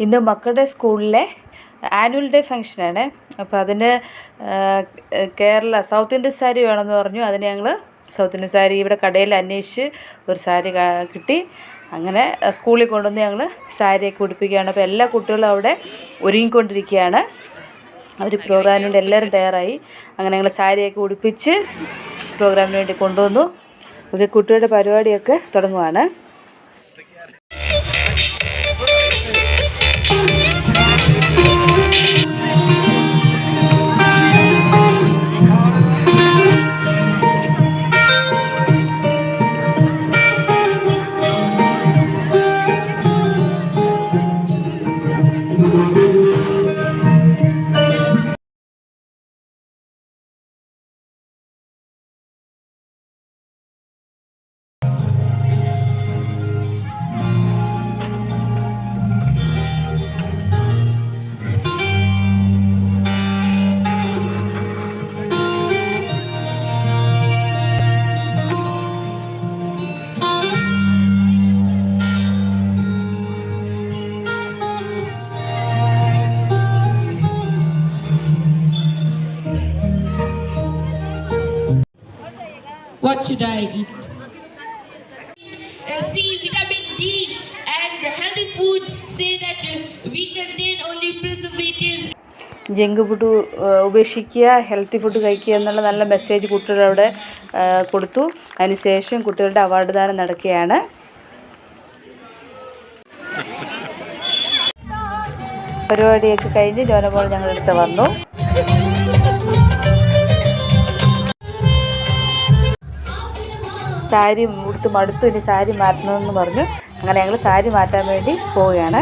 ഇന്ന് മക്കളുടെ സ്കൂളിലെ ആനുവൽ ഡേ ഫംഗ്ഷനാണ്. അപ്പോൾ അതിന് സൗത്ത് ഇന്ത്യൻ സാരി വേണമെന്ന് പറഞ്ഞു. അതിന് ഞങ്ങൾ സൗത്ത് ഇന്ത്യൻ സാരി ഇവിടെ കടയിൽ അന്വേഷിച്ച് ഒരു സാരി കിട്ടി. അങ്ങനെ സ്കൂളിൽ കൊണ്ടുവന്ന് ഞങ്ങൾ സാരിയൊക്കെ ഉടുപ്പിക്കുകയാണ്. അപ്പോൾ എല്ലാ കുട്ടികളും അവിടെ ഒരുങ്ങിക്കൊണ്ടിരിക്കുകയാണ്. അവർ പ്രോഗ്രാമിന് വേണ്ടി എല്ലാവരും തയ്യാറായി. അങ്ങനെ ഞങ്ങൾ സാരിയൊക്കെ ഉടുപ്പിച്ച് പ്രോഗ്രാമിന് വേണ്ടി കൊണ്ടുവന്നു. ഓക്കെ, കുട്ടികളുടെ പരിപാടിയൊക്കെ തുടങ്ങുവാണ്. What should I eat? C, vitamin D, and healthy food say that we contain only preservatives. Junk food ഉപേക്ഷിക്കുക, ഹെൽത്തി ഫുഡ് കഴിക്കുക എന്നുള്ള നല്ല മെസ്സേജ് കുട്ടികളവിടെ കൊടുത്തു. അതിനുശേഷം കുട്ടികളുടെ അവാർഡ് ദാനം നടക്കുകയാണ്. പരിപാടിയൊക്കെ കഴിഞ്ഞ് ജോനമോൾ ഞങ്ങളുടെ അടുത്ത് വന്നു. സാരി ഉടുത്ത് മടുത്തു, ഇനി സാരി മാറ്റണമെന്ന് പറഞ്ഞു. അങ്ങനെ ഞങ്ങൾ സാരി മാറ്റാൻ വേണ്ടി പോവുകയാണ്.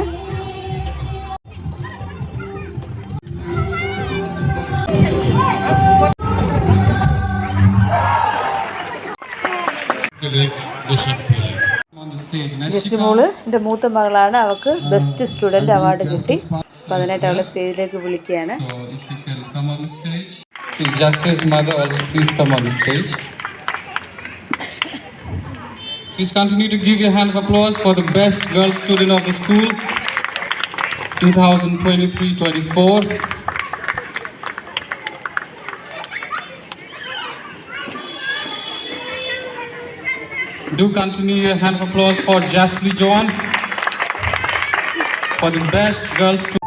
ജസ്റ്റിമോള് എൻ്റെ മൂത്ത മകളാണ്. അവൾക്ക് ബെസ്റ്റ് സ്റ്റുഡൻറ് അവാർഡ് കിട്ടി. അപ്പോൾ അതിനായിട്ട് അവളെ സ്റ്റേജിലേക്ക് വിളിക്കുകയാണ്. Please continue to give your hand of applause for the best girl student of the school 2023-24. Do continue your hand of applause for Jasly Joan for the best girl student.